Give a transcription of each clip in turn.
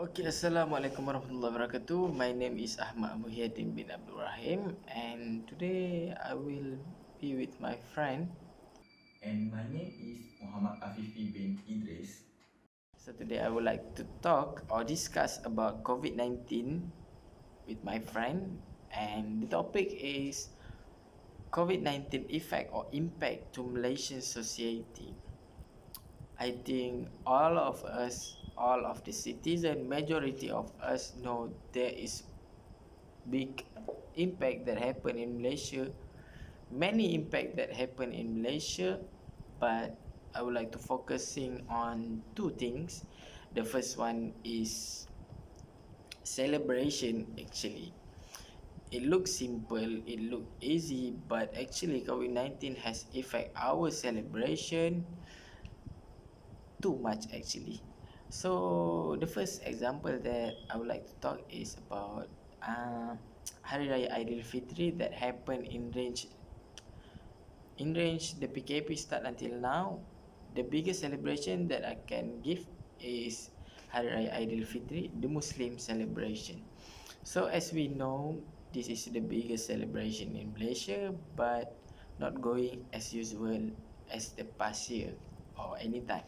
Okay, Assalamualaikum warahmatullahi wabarakatuh. My name is Ahmad Muhyiddin bin Abdul Rahim, and today I will be with my friend. And my name is Muhammad Afifi bin Idris. So today I would like to talk or discuss about COVID-19 with my friend, and the topic is COVID-19 effect or impact to Malaysian society. I think all of the citizen, majority of us know there is big impact that happen in Malaysia, many impact that happen in Malaysia, but I would like to focusing on two things. The first one is celebration. Actually, it looks simple, it look easy, but actually COVID-19 has affect our celebration too much actually. So the first example that I would like to talk is about Hari Raya Aidilfitri that happened in range the PKP start until now. The biggest celebration that I can give is Hari Raya Aidilfitri, the Muslim celebration. So as we know, this is the biggest celebration in Malaysia, but not going as usual as the past year or anytime.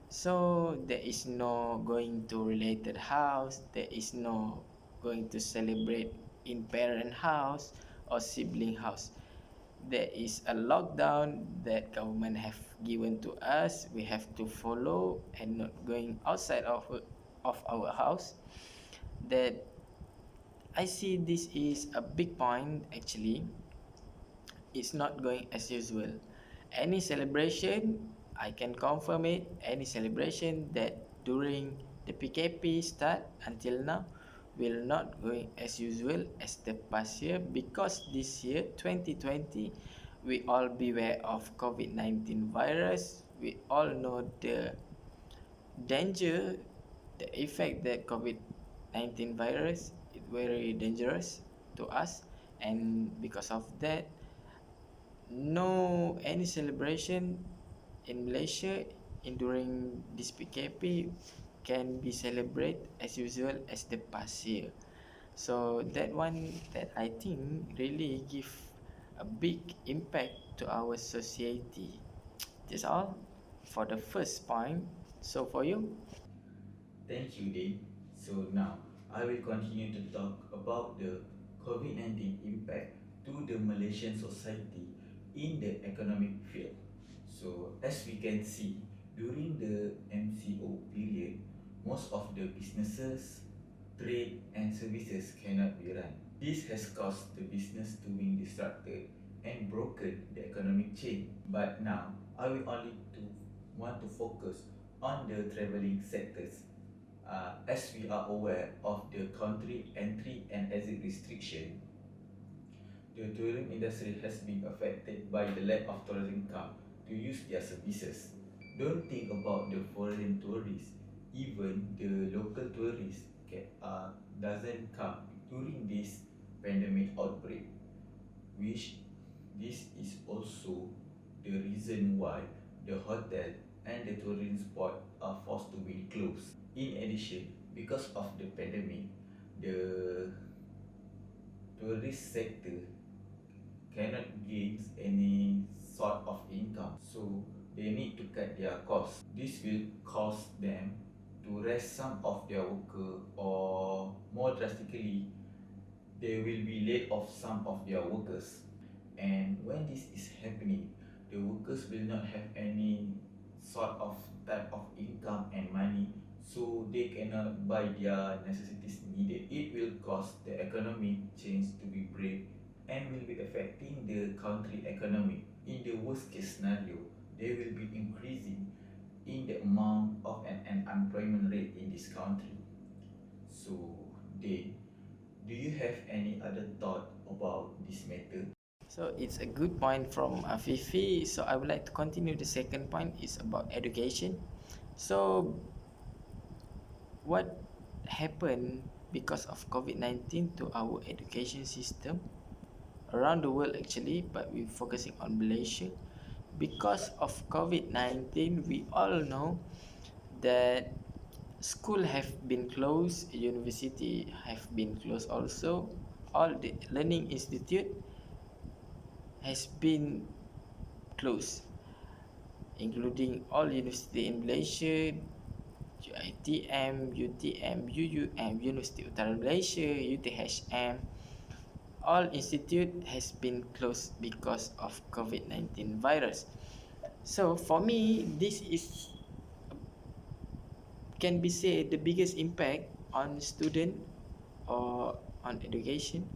So there is no going to related house, there is no going to celebrate in parent house or sibling house. There is a lockdown that government have given to us. We have to follow and not going outside of our house. That I see this is a big point actually. It's not going as usual. Any celebration, I can confirm it, any celebration that during the PKP start until now will not going as usual as the past year, because this year 2020 we all beware of COVID-19 virus. We all know the danger, the effect that COVID-19 virus is very dangerous to us, and because of that, no any celebration in Malaysia in during this PKP can be celebrated as usual as the past year. So that one that I think really give a big impact to our society. That's all for the first point. So for you? Thank you, Dave. So now I will continue to talk about the COVID-19 impact to the Malaysian society in the economic field. So as we can see, during the MCO period, most of the businesses, trade and services cannot be run. This has caused the business to be disrupted and broken the economic chain. But now I will only to want to focus on the travelling sectors. As we are aware of the country entry and exit restriction, the tourism industry has been affected by the lack of tourism income to use their services. Don't think about the foreign tourists, even the local tourists doesn't come during this pandemic outbreak, which this is also the reason why the hotel and the tourism spot are forced to be closed. In addition, because of the pandemic, the tourist sector cannot gain any sort of income, so they need to cut their costs. This will cause them to rest some of their worker, or more drastically, they will be laid off some of their workers. And when this is happening, the workers will not have any sort of type of income and money, so they cannot buy their necessities needed. It will cause the economic change to be break and will be affecting the country economy. In the worst case scenario, they will be increasing in the amount of an unemployment rate in this country. So they do you have any other thought about this matter? So it's a good point from Afifi. So I would like to continue. The second point is about education. So what happened because of COVID-19 to our education system around the world actually, but we're focusing on Malaysia. Because of COVID-19, we all know that school have been closed, university have been closed also. All the learning institute has been closed, including all university in Malaysia, UITM, UTM, UUM, University Utara Malaysia, UTHM. All institute has been closed because of COVID-19 virus. So for me, this is can be said the biggest impact on student or on education,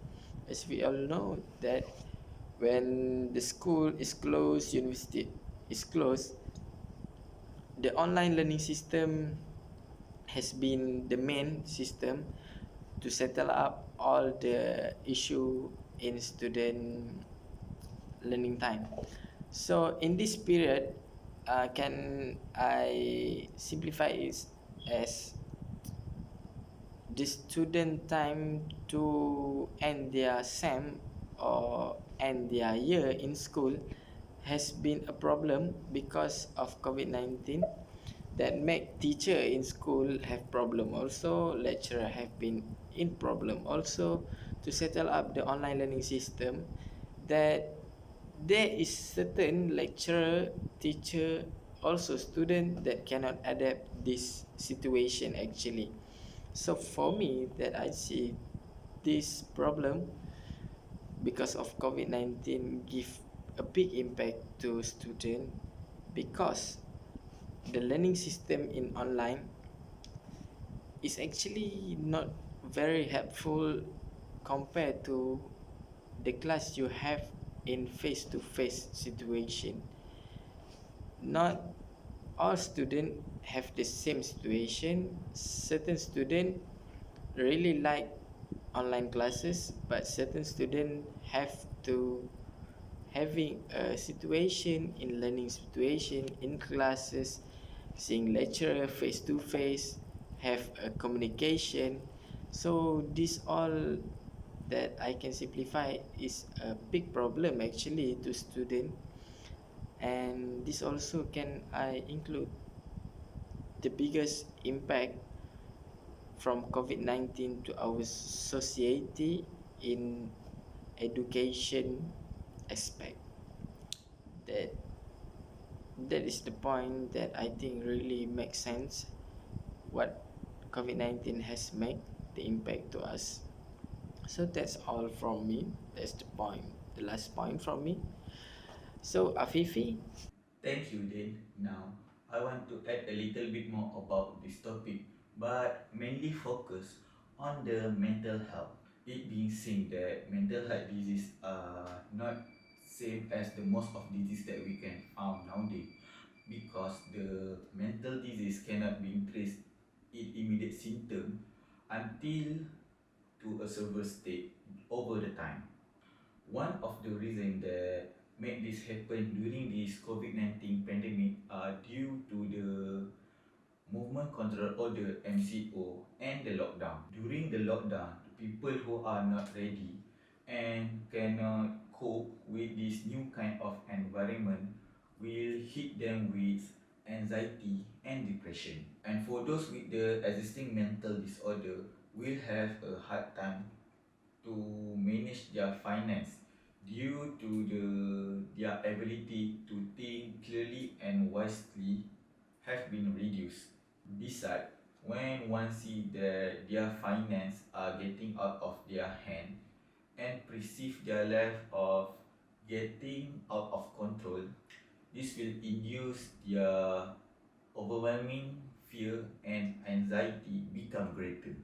as we all know that when the school is closed, university is closed, the online learning system has been the main system to settle up all the issue in student learning time. So in this period, can I simplify it as the student time to end their SEM or end their year in school has been a problem because of COVID-19, that make teacher in school have problem also, lecturer have been in problem also to settle up the online learning system, that there is certain lecturer, teacher, also student that cannot adapt this situation actually. So for me, that I see this problem because of COVID-19 give a big impact to student, because the learning system in online is actually not very helpful compared to the class you have in face-to-face situation. Not all students have the same situation. Certain students really like online classes, but certain students have to having a situation in learning situation in classes, seeing lecturer face to face, have a communication. So this all that I can simplify is a big problem actually to student, and this also can I include the biggest impact from COVID-19 to our society in education aspect. That that is the point that I think really makes sense what COVID-19 has made the impact to us. So that's all from me. That's the point, the last point from me. So Afifi, Thank you, Dane. Now, I want to add a little bit more about this topic, but mainly focus on the mental health. It being seen that mental health disease are not same as the most of disease that we can found nowadays, because the mental disease cannot be traced in immediate symptom until to a severe state over the time. One of the reasons that made this happen during this COVID-19 pandemic are due to the movement control order MCO and the lockdown. During the lockdown, people who are not ready and cannot cope with this new kind of environment will hit them with anxiety and depression. And for those with the existing mental disorder will have a hard time to manage their finance due to their ability to think clearly and wisely have been reduced. Besides, when one see that their finance are getting out of their hand and perceive their life of getting out of control, this will induce their overwhelming fear and anxiety become greater.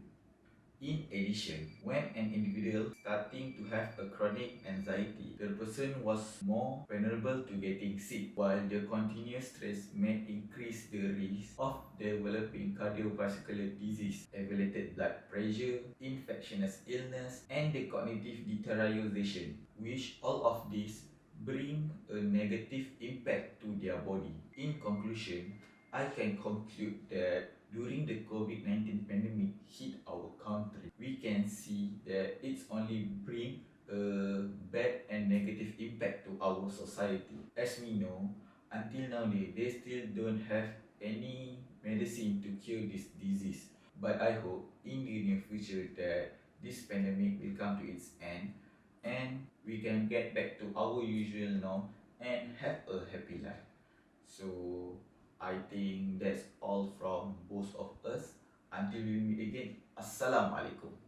In addition, when an individual starting to have a chronic anxiety, the person was more vulnerable to getting sick, while the continuous stress may increase the risk of developing cardiovascular disease, elevated blood pressure, infectious illness, and the cognitive deterioration, which all of these bring a negative impact to their body. In conclusion, I can conclude that during the COVID-19 pandemic hit our country, we can see that it's only bring a bad and negative impact to our society. As we know, until now they still don't have any medicine to cure this disease. But I hope in the near future that this pandemic will come to its end and we can get back to our usual norm and have a happy life. So I think that's all from both of us. Until we meet again, Assalamualaikum.